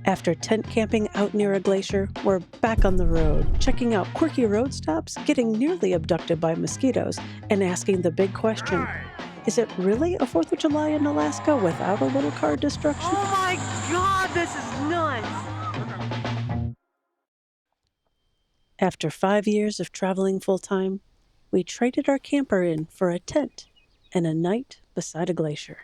After tent camping out near a glacier, we're back on the road, checking out quirky road stops, getting nearly abducted by mosquitoes, and asking the big question, is it really a 4th of July in Alaska without a little car destruction? Oh my God, this is nuts! After 5 years of traveling full-time, we traded our camper in for a tent and a night beside a glacier.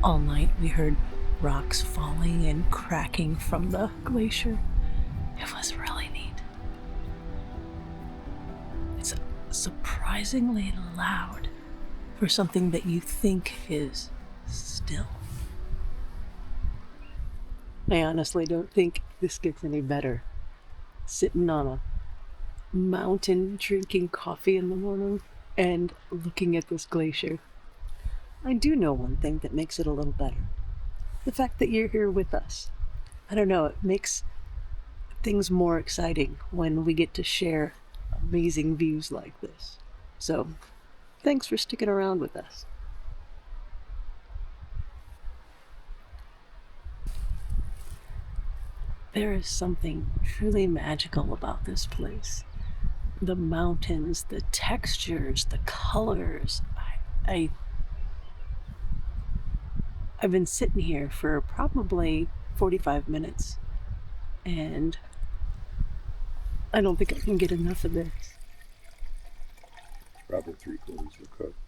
All night we heard rocks falling and cracking from the glacier. It was really neat. It's surprisingly loud for something that you think is still. I honestly don't think this gets any better. Sitting on a mountain, drinking coffee in the morning, and looking at this glacier. I do know one thing that makes it a little better. The fact that you're here with us. I don't know, it makes things more exciting when we get to share amazing views like this. So, thanks for sticking around with us. There is something truly magical about this place. The mountains, the textures, the colors. I've been sitting here for probably 45 minutes, and I don't think I can get enough of this. Probably 3/4 were cooked.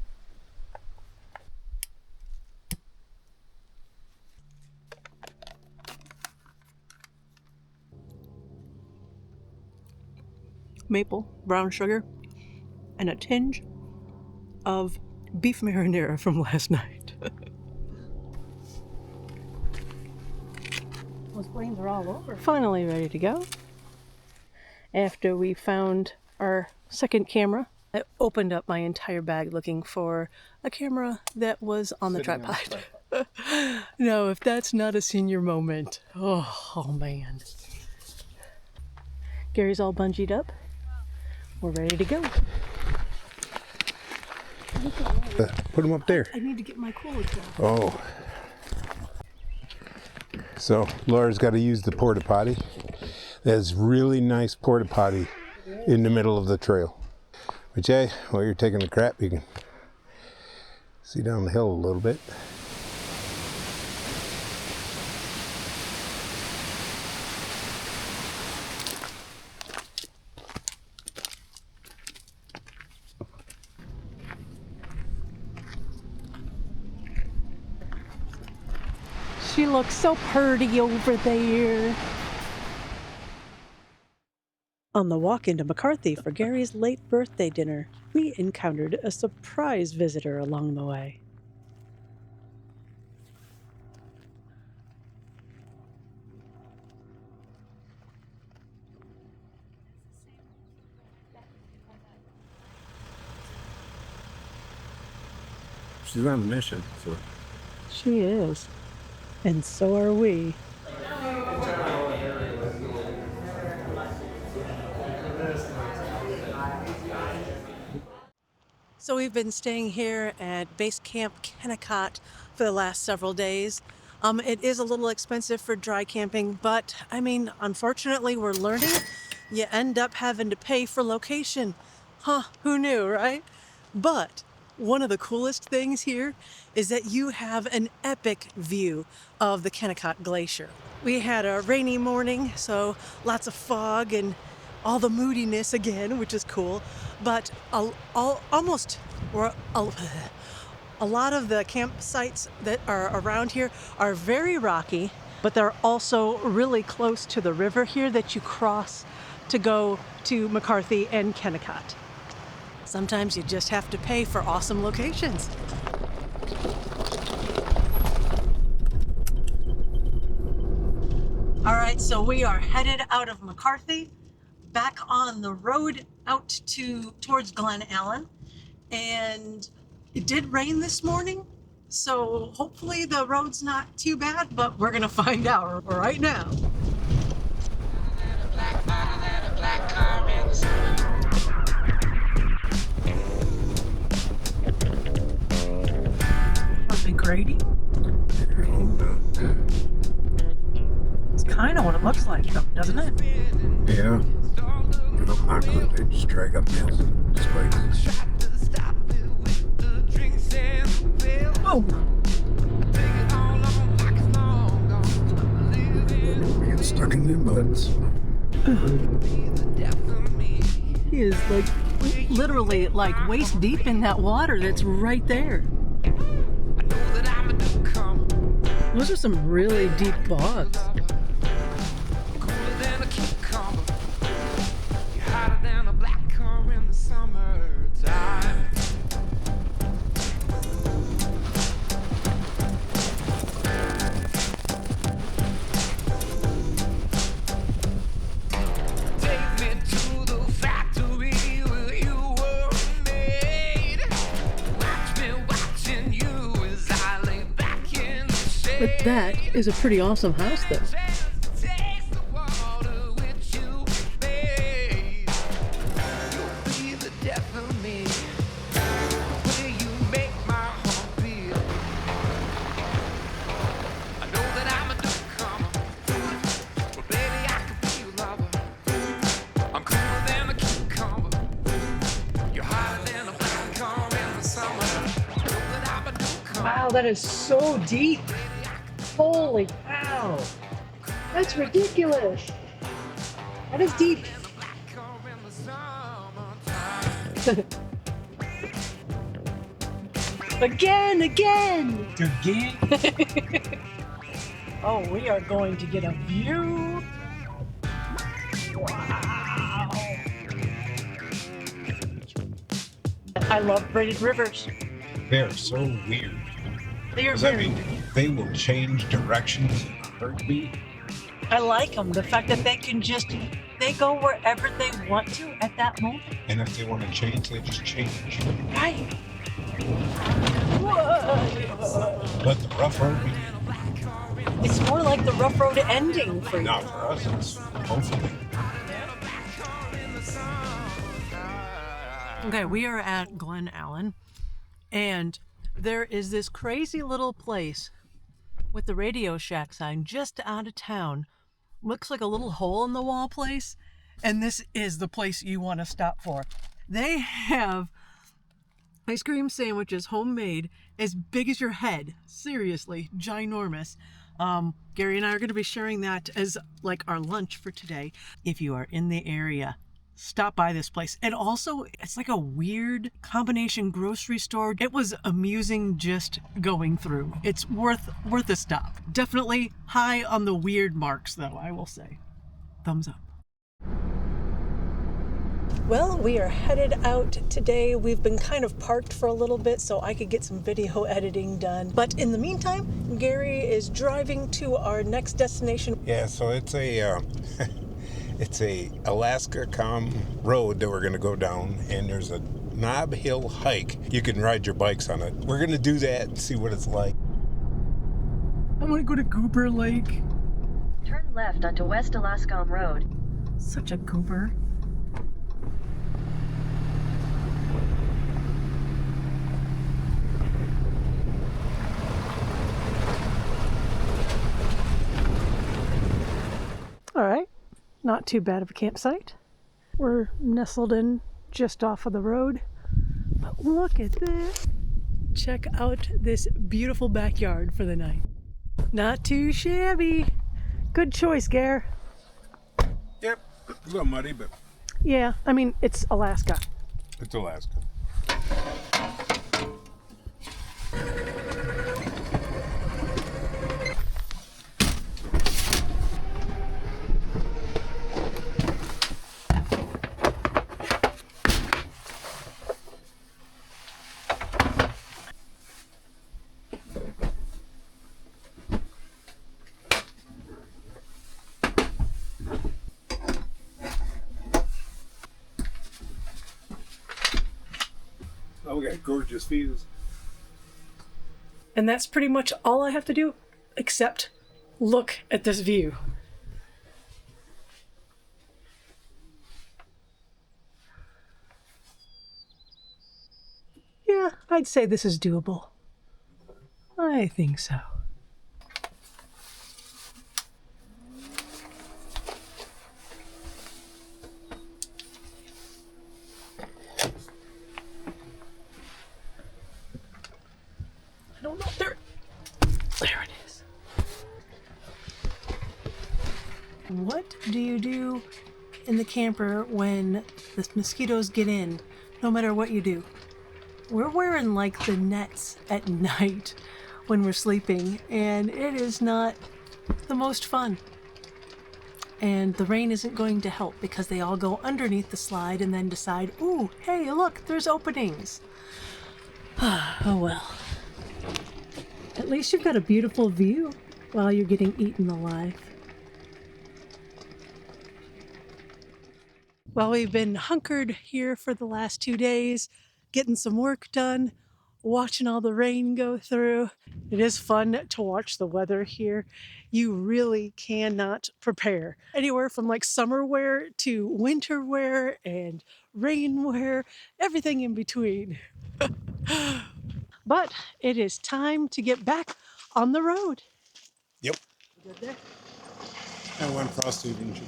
Maple, brown sugar, and a tinge of beef marinara from last night. Those planes are all over. Finally ready to go. After we found our second camera, I opened up my entire bag looking for a camera that was on the tripod. No, if that's not a senior moment. Oh man. Gary's all bungeed up. We're ready to go. Put them up there. I need to get my cooler down. Oh. So Laura's got to use the porta potty. There's really nice porta potty in the middle of the trail. But Jay, while you're taking a crap, you can see down the hill a little bit. She looks so pretty over there. On the walk into McCarthy for Gary's late birthday dinner, we encountered a surprise visitor along the way. She's on a mission, so. She is. And so are we. So we've been staying here at Base Camp Kennicott for the last several days. It is a little expensive for dry camping, but I mean, unfortunately, we're learning. You end up having to pay for location. Huh, who knew, right? But one of the coolest things here is that you have an epic view of the Kennicott Glacier. We had a rainy morning, so lots of fog and all the moodiness again, which is cool. But a lot of the campsites that are around here are very rocky, but they're also really close to the river here that you cross to go to McCarthy and Kennicott. Sometimes you just have to pay for awesome locations. All right, so we are headed out of McCarthy, back on the road out towards Glennallen, and it did rain this morning, so hopefully the road's not too bad, but we're gonna find out right now. Grady? It's kind of what it looks like, though, doesn't it? Yeah. But I'm not good. They just drag up nails and displays. Oh! We get stuck in the muds. He is literally waist deep in that water that's right there. Those are some really deep bogs. But that is a pretty awesome house, though. Wow, that is so deep. Holy cow. That's ridiculous. That is deep. Again. Oh, we are going to get a view. Wow. I love braided rivers. They're so weird. They are very. They will change directions in a heartbeat. I like them. The fact that they go wherever they want to at that moment. And if they want to change, they just change. Right. Whoa. Let the rough road be. It's more like the rough road ending for you. Not for us, it's hopefully. Okay, we are at Glennallen, and there is this crazy little place with the Radio Shack sign just out of town. Looks like a little hole in the wall place, and this is the place you want to stop for. They have ice cream sandwiches, homemade, as big as your head. Seriously, ginormous. Gary and I are going to be sharing that as like our lunch for today. If you are in the area, stop by this place. And also, it's like a weird combination grocery store. It was amusing just going through. It's worth a stop. Definitely high on the weird marks, though, I will say. Thumbs up. Well, we are headed out today. We've been kind of parked for a little bit so I could get some video editing done. But in the meantime, Gary is driving to our next destination. Yeah, so it's a it's a Alaska road that we're going to go down, and there's a knob hill hike. You can ride your bikes on it. We're going to do that and see what it's like. I want to go to Goober Lake. Turn left onto West Alaskan Road. Such a goober. All right, not too bad of a campsite. We're nestled in just off of the road. But look at this. Check out this beautiful backyard for the night. Not too shabby. Good choice, Gare. Yep, a little muddy, but... Yeah, I mean, it's Alaska. It's Alaska. Oh, we got gorgeous views. And that's pretty much all I have to do, except look at this view. Yeah, I'd say this is doable. I think so. I don't know. There it is. What do you do in the camper when the mosquitoes get in, no matter what you do? We're wearing like the nets at night when we're sleeping, and it is not the most fun. And the rain isn't going to help because they all go underneath the slide and then decide, ooh, hey, look, there's openings. Oh well. At least you've got a beautiful view while you're getting eaten alive. Well, we've been hunkered here for the last 2 days, getting some work done, watching all the rain go through. It is fun to watch the weather here. You really cannot prepare. Anywhere from like summer wear to winter wear and rain wear, everything in between. But it is time to get back on the road. Yep. Good there? And one frosty, didn't you?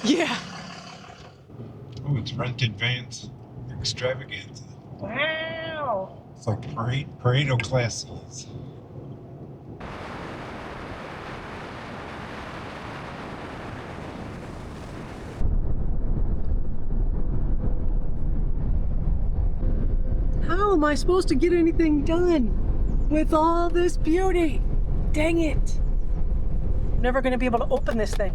Yeah. Oh, it's rented vans extravaganza. Wow. It's like Pareto classes. How am I supposed to get anything done with all this beauty? Dang it. I'm never going to be able to open this thing.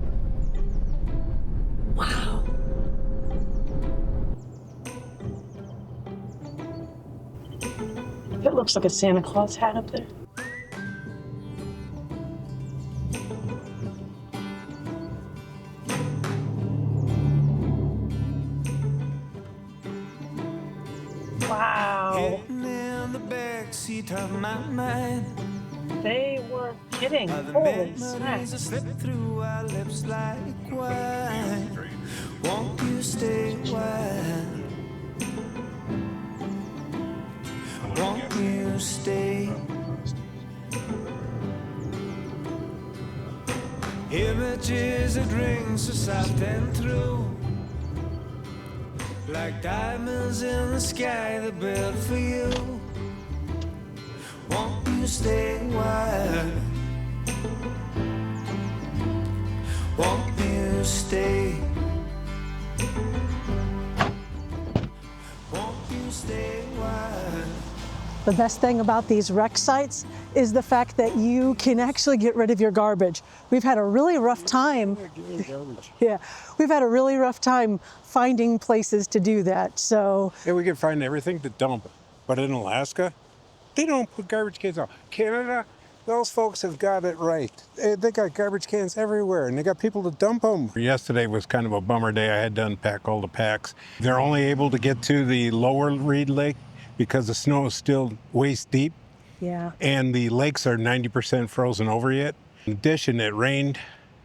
Wow. It looks like a Santa Claus hat up there. Wow. Getting in the backseat of my mind. They were kidding. Holy smacks. Slip through our lips like wine. Won't you stay a while? Won't you stay? Images that ring so soft and true, like diamonds in the sky that built for you. Won't you stay a while? Won't you stay? stay wild. The best thing about these wreck sites is the fact that you can actually get rid of your garbage. We've had a really rough time. Yeah, we've had a really rough time finding places to do that. So Yeah, we can find everything to dump. But in Alaska, they don't put garbage cans out. Canada, those folks have got it right. They got garbage cans everywhere, and they got people to dump them. Yesterday was kind of a bummer day. I had to unpack all the packs. They're only able to get to the lower Reed Lake because the snow is still waist deep, yeah, and the lakes are 90% frozen over yet. In addition, it rained,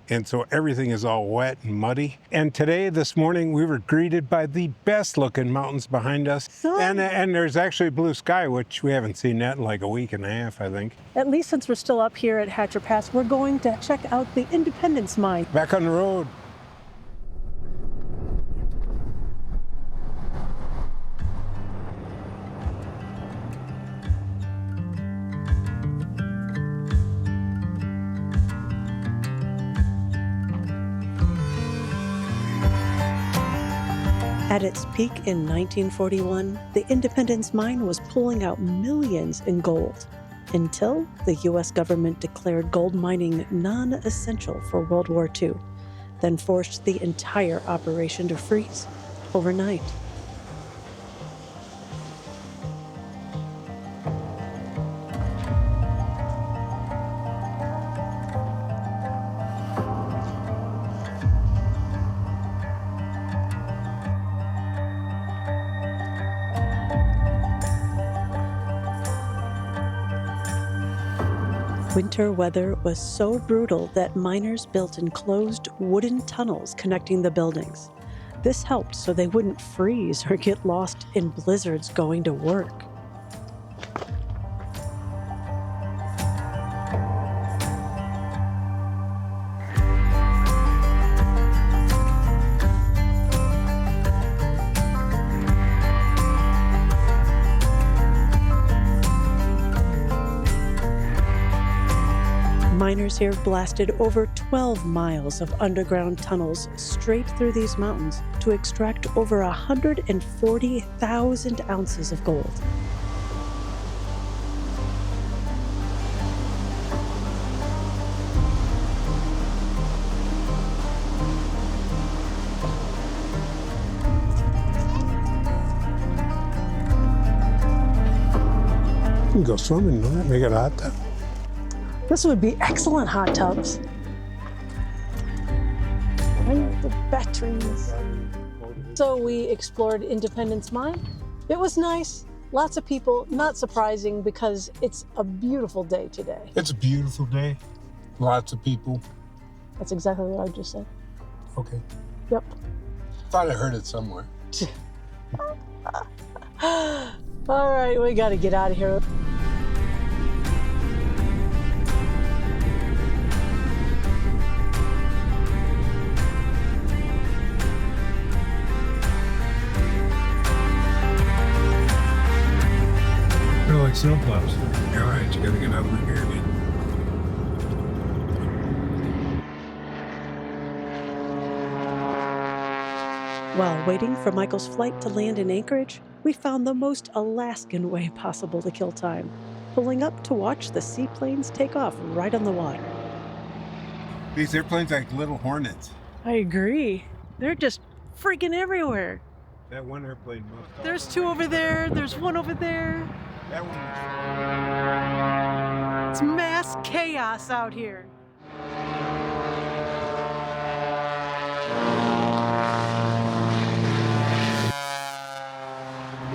and so everything is all wet and muddy. And today, this morning, we were greeted by the best looking mountains behind us. And there's actually blue sky, which we haven't seen that in like a week and a half, I think. at least since we're still up here at Hatcher Pass, we're going to check out the Independence Mine. Back on the road. At its peak in 1941, the Independence Mine was pulling out millions in gold until the U.S. government declared gold mining non-essential for World War II, then forced the entire operation to freeze overnight. Winter weather was so brutal that miners built enclosed wooden tunnels connecting the buildings. This helped so they wouldn't freeze or get lost in blizzards going to work. Miners here blasted over 12 miles of underground tunnels straight through these mountains to extract over 140,000 ounces of gold. You can go swimming, don't make it a hot tub. This would be excellent hot tubs. And the batteries. So we explored Independence Mine. It was nice, lots of people, not surprising because it's a beautiful day today. It's a beautiful day. Lots of people. That's exactly what I just said. Okay. Yep. Thought I heard it somewhere. All right, we gotta get out of here. They're like snowplows. All right, you gotta get out of here again. While waiting for Michael's flight to land in Anchorage, we found the most Alaskan way possible to kill time, pulling up to watch the seaplanes take off right on the water. These airplanes are like little hornets. I agree. They're just freaking everywhere. That one airplane must. There's two over there, there's one over there. That one. It's mass chaos out here.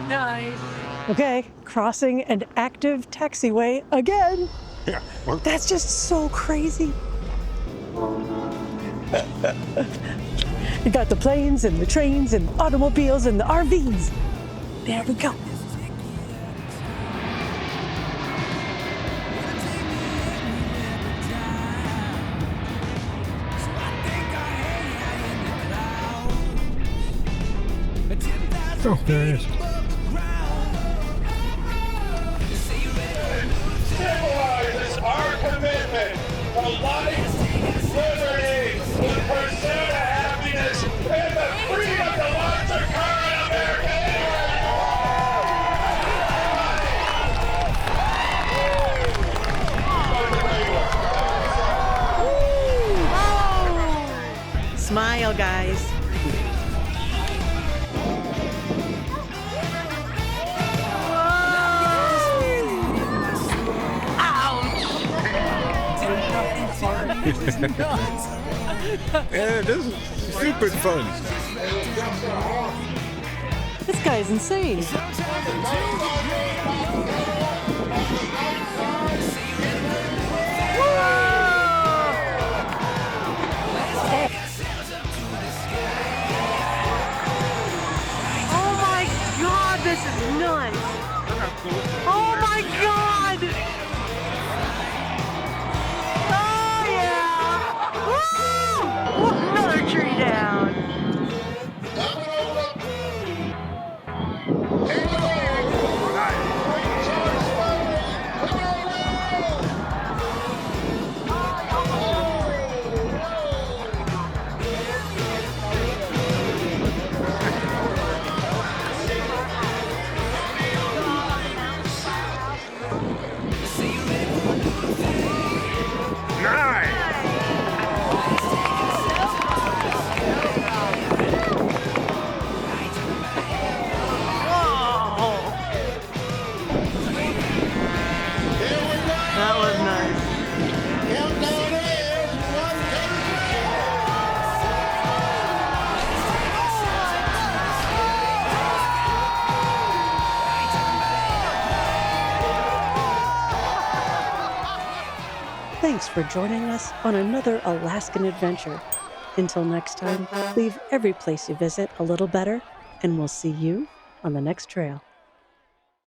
Nice. Okay, crossing an active taxiway again. Yeah. Well, That's just so crazy. You got the planes and the trains and automobiles and the RVs. There we go. oh, there it is. Symbolizes our commitment to life, liberty, the pursuit of happiness, and the freedom to launch a car in America. Smile, guys. Yeah, this is super fun. This guy's insane. Oh my god, this is nuts! Oh my god! Oh yeah! Woo! Another tree down! That was nice. Thanks for joining us on another Alaskan adventure. Until next time, leave every place you visit a little better, and we'll see you on the next trail.